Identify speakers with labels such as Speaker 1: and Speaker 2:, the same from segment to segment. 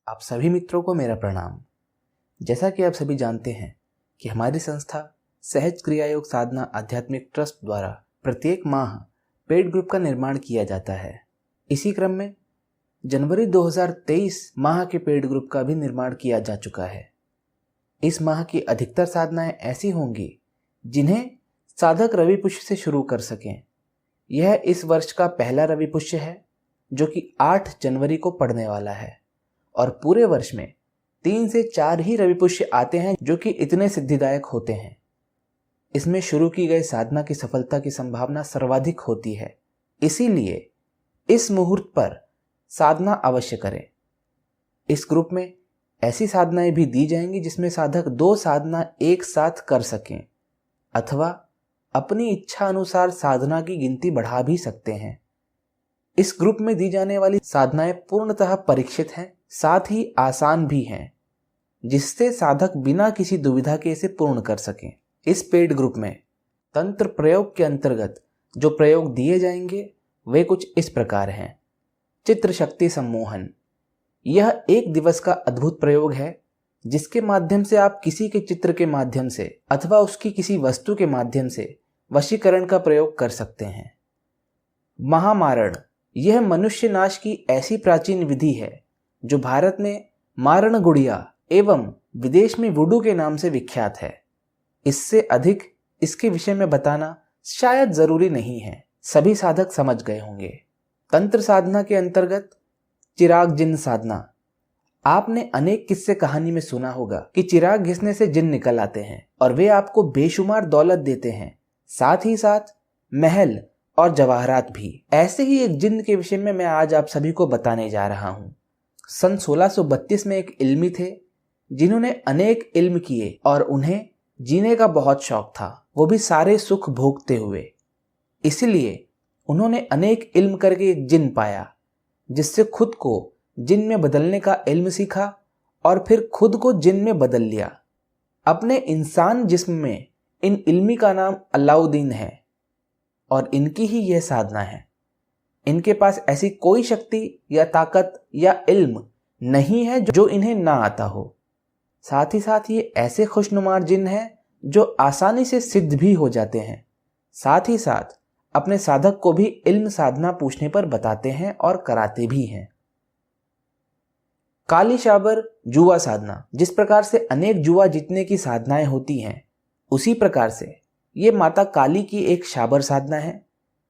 Speaker 1: आप सभी मित्रों को मेरा प्रणाम। जैसा कि आप सभी जानते हैं कि हमारी संस्था सहज क्रिया योग साधना आध्यात्मिक ट्रस्ट द्वारा प्रत्येक माह पेड ग्रुप का निर्माण किया जाता है। इसी क्रम में जनवरी 2023 माह के पेड ग्रुप का भी निर्माण किया जा चुका है। इस माह की अधिकतर साधनाएं ऐसी होंगी जिन्हें साधक रवि पुष्य से शुरू कर सकें। यह इस वर्ष का पहला रवि पुष्य है जो कि 8 जनवरी को पड़ने वाला है और पूरे वर्ष में 3 से 4 ही रवि पुष्य आते हैं जो कि इतने सिद्धिदायक होते हैं। इसमें शुरू की गई साधना की सफलता की संभावना सर्वाधिक होती है, इसीलिए इस मुहूर्त पर साधना अवश्य करें। इस ग्रुप में ऐसी साधनाएं भी दी जाएंगी जिसमें साधक 2 साधना एक साथ कर सकें अथवा अपनी इच्छा अनुसार साधना की गिनती बढ़ा भी सकते हैं। इस ग्रुप में दी जाने वाली साधनाएं पूर्णतः परीक्षित हैं, साथ ही आसान भी हैं, जिससे साधक बिना किसी दुविधा के इसे पूर्ण कर सकें। इस पेड ग्रुप में तंत्र प्रयोग के अंतर्गत जो प्रयोग दिए जाएंगे वे कुछ इस प्रकार हैं। चित्र शक्ति सम्मोहन, यह 1 दिवस का अद्भुत प्रयोग है जिसके माध्यम से आप किसी के चित्र के माध्यम से अथवा उसकी किसी वस्तु के माध्यम से वशीकरण का प्रयोग कर सकते हैं। महामारण, यह मनुष्य नाश की ऐसी प्राचीन विधि है जो भारत में मारण गुड़िया एवं विदेश में वुडू के नाम से विख्यात है। इससे अधिक इसके विषय में बताना शायद जरूरी नहीं है, सभी साधक समझ गए होंगे। तंत्र साधना के अंतर्गत चिराग जिन्न साधना, आपने अनेक किस्से कहानी में सुना होगा कि चिराग घिसने से जिन्न निकल आते हैं और वे आपको बेशुमार दौलत देते हैं, साथ ही साथ महल और जवाहरात भी। ऐसे ही एक जिन्न के विषय में मैं आज आप सभी को बताने जा रहा हूं। सन 1632 में एक इल्मी थे जिन्होंने अनेक इल्म किए और उन्हें जीने का बहुत शौक था, वो भी सारे सुख भोगते हुए। इसलिए उन्होंने अनेक इल्म करके एक जिन्न पाया जिससे खुद को जिन्न में बदलने का इल्म सीखा और फिर खुद को जिन्न में बदल लिया। अपने इंसान जिस्म में इन इल्मी का नाम अलाउद्दीन है और इनकी ही यह साधना है। इनके पास ऐसी कोई शक्ति या ताकत या इल्म नहीं है जो इन्हें ना आता हो। साथ ही साथ ये ऐसे खुशनुमा जिन्न हैं जो आसानी से सिद्ध भी हो जाते हैं। साथ ही साथ अपने साधक को भी इल्म साधना पूछने पर बताते हैं और कराते भी हैं। काली शाबर जुआ साधना, जिस प्रकार से अनेक जुआ जीतने की साधनाएं होती हैं उसी प्रकार से ये माता काली की एक शाबर साधना है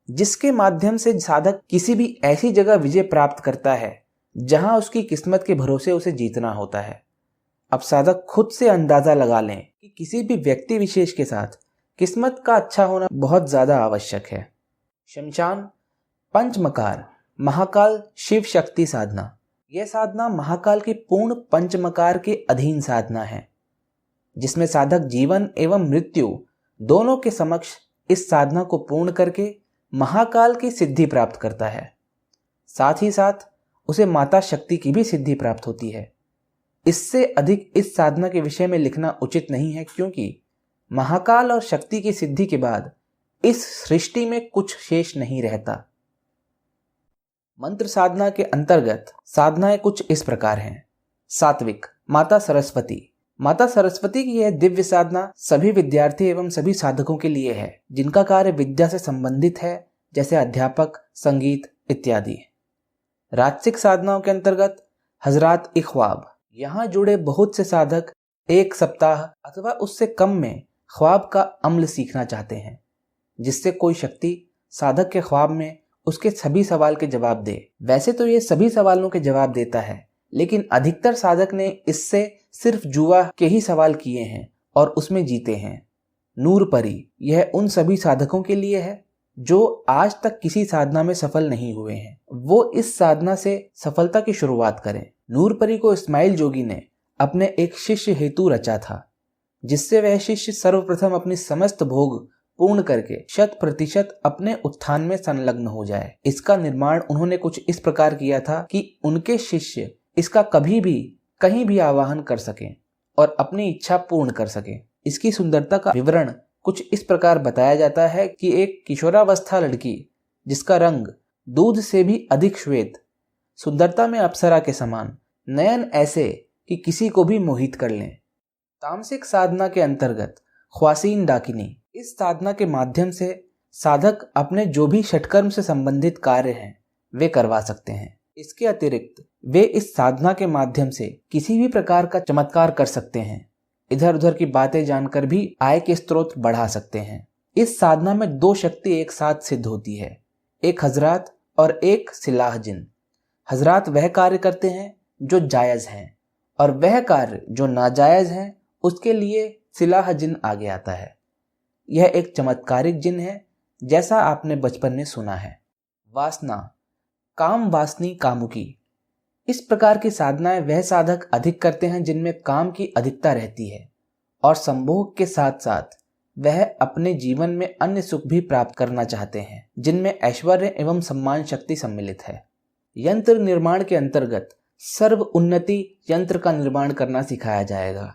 Speaker 1: जिसके माध्यम से साधक किसी भी ऐसी जगह विजय प्राप्त करता है जहां उसकी किस्मत के भरोसे उसे जीतना होता है। अब साधक खुद से अंदाजा लगा लें कि किसी भी व्यक्ति विशेष के साथ किस्मत का अच्छा होना बहुत ज्यादा आवश्यक है। शमशान पंचमकार महाकाल शिव शक्ति साधना, यह साधना महाकाल की पूर्ण पंचमकार के अधीन साधना है जिसमें साधक जीवन एवं मृत्यु दोनों के समक्ष इस साधना को पूर्ण करके महाकाल की सिद्धि प्राप्त करता है। साथ ही साथ उसे माता शक्ति की भी सिद्धि प्राप्त होती है। इससे अधिक इस साधना के विषय में लिखना उचित नहीं है क्योंकि महाकाल और शक्ति की सिद्धि के बाद इस सृष्टि में कुछ शेष नहीं रहता। मंत्र साधना के अंतर्गत साधनाएं कुछ इस प्रकार हैं। सात्विक माता सरस्वती, माता सरस्वती की यह दिव्य साधना सभी विद्यार्थी एवं सभी साधकों के लिए है जिनका कार्य विद्या से संबंधित है, जैसे अध्यापक, संगीत इत्यादि। राजसिक साधनाओं के अंतर्गत हजरात ए ख्वाब, यहाँ जुड़े बहुत से साधक 1 सप्ताह अथवा उससे कम में ख्वाब का अमल सीखना चाहते हैं जिससे कोई शक्ति साधक के ख्वाब में उसके सभी सवाल के जवाब दे। वैसे तो ये सभी सवालों के जवाब देता है लेकिन अधिकतर साधक ने इससे सिर्फ जुआ के ही सवाल किए हैं और उसमें जीते हैं। नूर परी, यह उन सभी साधकों के लिए है जो आज तक किसी साधना में सफल नहीं हुए हैं, वो इस साधना से सफलता की शुरुआत करें। नूर परी को इस्माइल जोगी ने अपने एक शिष्य हेतु रचा था जिससे वह शिष्य सर्वप्रथम अपनी समस्त भोग पूर्ण करके 100% अपने उत्थान में संलग्न हो जाए। इसका निर्माण उन्होंने कुछ इस प्रकार किया था कि उनके शिष्य इसका कभी भी कहीं भी आवाहन कर सकें और अपनी इच्छा पूर्ण कर सकें। इसकी सुंदरता का विवरण कुछ इस प्रकार बताया जाता है कि एक किशोरावस्था लड़की जिसका रंग दूध से भी अधिक श्वेत, सुंदरता में अप्सरा के समान, नयन ऐसे कि किसी को भी मोहित कर लें। तामसिक साधना के अंतर्गत ख्वासीन डाकिनी, इस साधना के माध्यम से साधक अपने जो भी षटकर्म से संबंधित कार्य हैं वे करवा सकते हैं। इसके अतिरिक्त वे इस साधना के माध्यम से किसी भी प्रकार का चमत्कार कर सकते हैं। इधर उधर की बातें जानकर भी आय के स्रोत बढ़ा सकते हैं। इस साधना में 2 शक्ति एक साथ सिद्ध होती है, एक हजरात और एक सिलाह जिन। हजरात वह कार्य करते हैं जो जायज़ हैं और वह कार्य जो नाजायज़ हैं उसके लिए सिलाह जिन आगे आता है। यह एक चमत्कारिक जिन है, जैसा आपने बचपन में सुना है। वासना, काम वासनी कामुकी, इस प्रकार की साधनाएं वह साधक अधिक करते हैं जिनमें काम की अधिकता रहती है और संभोग के साथ साथ वह अपने जीवन में अन्य सुख भी प्राप्त करना चाहते हैं, जिनमें ऐश्वर्य एवं सम्मान शक्ति सम्मिलित है। यंत्र निर्माण के अंतर्गत सर्व उन्नति यंत्र का निर्माण करना सिखाया जाएगा।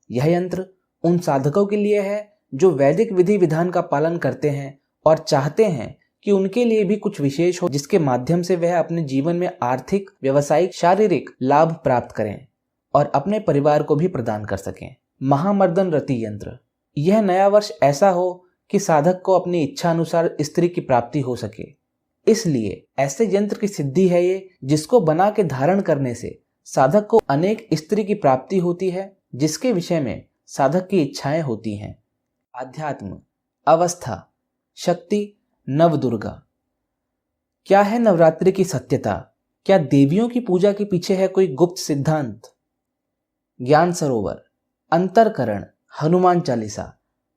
Speaker 1: यह यंत्र उन साधकों के लिए है जो वैदिक विधि विधान का पालन करते हैं और चाहते हैं कि उनके लिए भी कुछ विशेष हो, जिसके माध्यम से वह अपने जीवन में आर्थिक, व्यवसायिक, शारीरिक लाभ प्राप्त करें और अपने परिवार को भी प्रदान कर सकें। महामर्दन रति यंत्र, यह नया वर्ष ऐसा हो कि साधक को अपनी इच्छा अनुसार स्त्री की प्राप्ति हो सके, इसलिए ऐसे यंत्र की सिद्धि है ये, जिसको बना के धारण करने से साधक को अनेक स्त्री की प्राप्ति होती है, जिसके विषय में साधक की इच्छाएं होती हैं। आध्यात्म, अवस्था, शक्ति, नवदुर्गा। क्या है नवरात्रि की सत्यता? क्या देवियों की पूजा के पीछे है कोई गुप्त सिद्धांत? ज्ञान सरोवर, अंतरकरण, हनुमान चालीसा।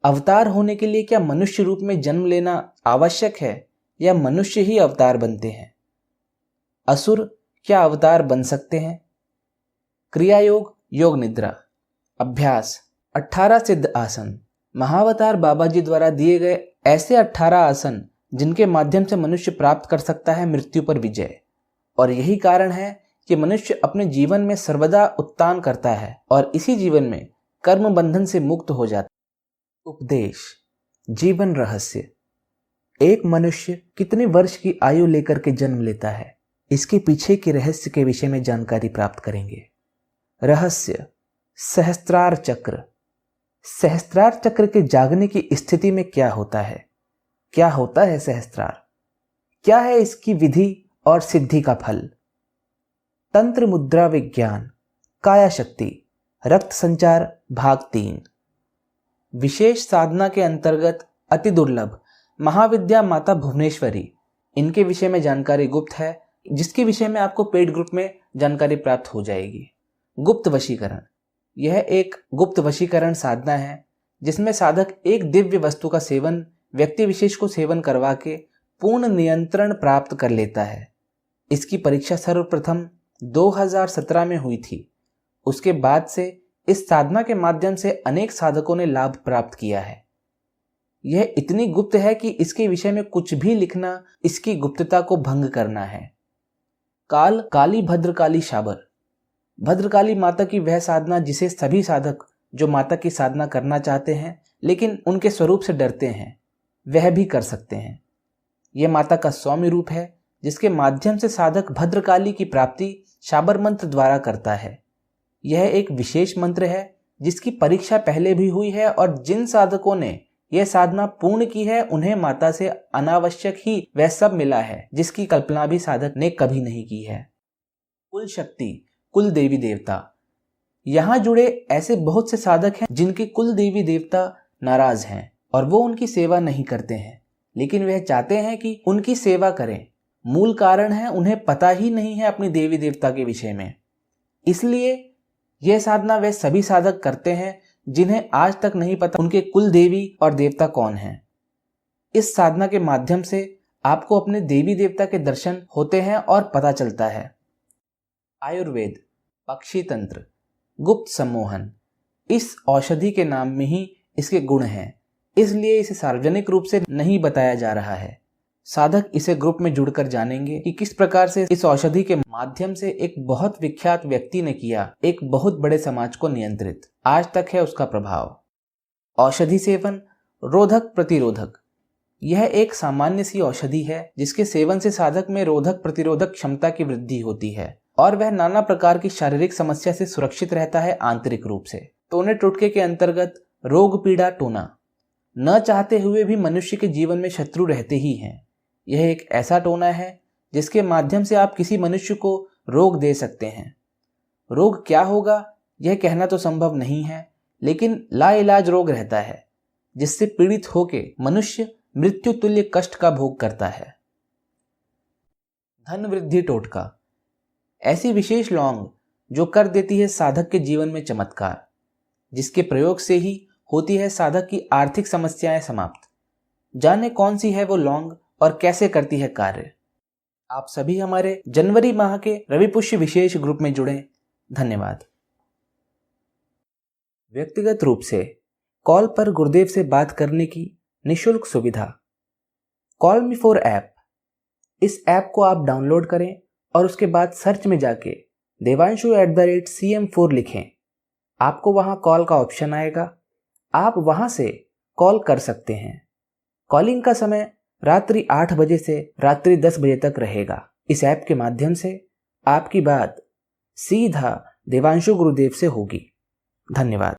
Speaker 1: अवतार होने के लिए क्या मनुष्य रूप में जन्म लेना आवश्यक है या मनुष्य ही अवतार बनते हैं? असुर क्या अवतार बन सकते हैं? क्रिया योग, योग निद्रा। अभ्यास, 18 सिद्ध आसन। महावतार बाबा जी द्वारा दिए गए ऐसे 18 आसन जिनके माध्यम से मनुष्य प्राप्त कर सकता है मृत्यु पर विजय, और यही कारण है कि मनुष्य अपने जीवन में सर्वदा उत्थान करता है और इसी जीवन में कर्म बंधन से मुक्त हो जाता है। उपदेश, जीवन रहस्य। एक मनुष्य कितने वर्ष की आयु लेकर के जन्म लेता है, इसके पीछे के रहस्य के विषय में जानकारी प्राप्त करेंगे। रहस्य, सहस्त्रार चक्र। सहस्त्रार चक्र के जागने की स्थिति में क्या होता है? क्या होता है सहस्त्रार? क्या है इसकी विधि और सिद्धि का फल? तंत्र मुद्रा विज्ञान, काया शक्ति, रक्त संचार, भाग 3। विशेष साधना के अंतर्गत अति दुर्लभ महाविद्या माता भुवनेश्वरी, इनके विषय में जानकारी गुप्त है, जिसके विषय में आपको पेड ग्रुप में जानकारी प्राप्त हो जाएगी। गुप्त वशीकरण, यह एक गुप्त वशीकरण साधना है जिसमें साधक एक दिव्य वस्तु का सेवन व्यक्ति विशेष को सेवन करवा के पूर्ण नियंत्रण प्राप्त कर लेता है। इसकी परीक्षा सर्वप्रथम 2017 में हुई थी। उसके बाद से इस साधना के माध्यम से अनेक साधकों ने लाभ प्राप्त किया है। यह इतनी गुप्त है कि इसके विषय में कुछ भी लिखना इसकी गुप्तता को भंग करना है। काल काली भद्रकाली शाबर, भद्रकाली माता की वह साधना जिसे सभी साधक जो माता की साधना करना चाहते हैं लेकिन उनके स्वरूप से डरते हैं, वह भी कर सकते हैं। यह माता का सौम्य रूप है जिसके माध्यम से साधक भद्रकाली की प्राप्ति शाबर मंत्र द्वारा करता है। यह एक विशेष मंत्र है जिसकी परीक्षा पहले भी हुई है और जिन साधकों ने यह साधना पूर्ण की है उन्हें माता से अनावश्यक ही वह सब मिला है जिसकी कल्पना भी साधक ने कभी नहीं की है। कुल शक्ति, कुल देवी देवता। यहाँ जुड़े ऐसे बहुत से साधक हैं जिनके कुल देवी देवता नाराज हैं और वो उनकी सेवा नहीं करते हैं, लेकिन वह चाहते हैं कि उनकी सेवा करें। मूल कारण है उन्हें पता ही नहीं है अपनी देवी देवता के विषय में। इसलिए यह साधना वे सभी साधक करते हैं जिन्हें आज तक नहीं पता उनके कुल देवी और देवता कौन हैं। इस साधना के माध्यम से आपको अपने देवी देवता के दर्शन होते हैं और पता चलता है। आयुर्वेद, पक्षी तंत्र, गुप्त सम्मोहन। इस औषधि के नाम में ही इसके गुण हैं, इसलिए इसे सार्वजनिक रूप से नहीं बताया जा रहा है। साधक इसे ग्रुप में जुड़कर जानेंगे कि किस प्रकार से इस औषधि के माध्यम से एक बहुत विख्यात व्यक्ति ने किया एक बहुत बड़े समाज को नियंत्रित। आज तक है उसका प्रभाव। औषधि सेवन, रोधक प्रतिरोधक। यह एक सामान्य सी औषधि है जिसके सेवन से साधक में रोधक प्रतिरोधक क्षमता की वृद्धि होती है और वह नाना प्रकार की शारीरिक समस्या से सुरक्षित रहता है आंतरिक रूप से। टोने टोटके के अंतर्गत रोग पीड़ा टोना न चाहते हुए भी मनुष्य के जीवन में शत्रु रहते ही हैं। यह एक ऐसा टोना है जिसके माध्यम से आप किसी मनुष्य को रोग दे सकते हैं। रोग क्या होगा यह कहना तो संभव नहीं है, लेकिन लाइलाज रोग रहता है जिससे पीड़ित होके मनुष्य मृत्यु तुल्य कष्ट का भोग करता है। धन वृद्धि टोटका ऐसी विशेष लौंग जो कर देती है साधक के जीवन में चमत्कार, जिसके प्रयोग से ही होती है साधक की आर्थिक समस्याएं समाप्त। जाने कौन सी है वो लौंग और कैसे करती है कार्य। आप सभी हमारे जनवरी माह के रविपुष्य विशेष ग्रुप में जुड़ें। धन्यवाद। व्यक्तिगत रूप से कॉल पर गुरुदेव से बात करने की निशुल्क सुविधा कॉल मी फॉर ऐप। इस ऐप को आप डाउनलोड करें और उसके बाद सर्च में जाके devanshu@cm4 लिखें। आपको वहां कॉल का ऑप्शन आएगा, आप वहां से कॉल कर सकते हैं। कॉलिंग का समय रात्रि 8 बजे से रात्रि 10 बजे तक रहेगा। इस ऐप के माध्यम से आपकी बात सीधा देवांशु गुरुदेव से होगी। धन्यवाद।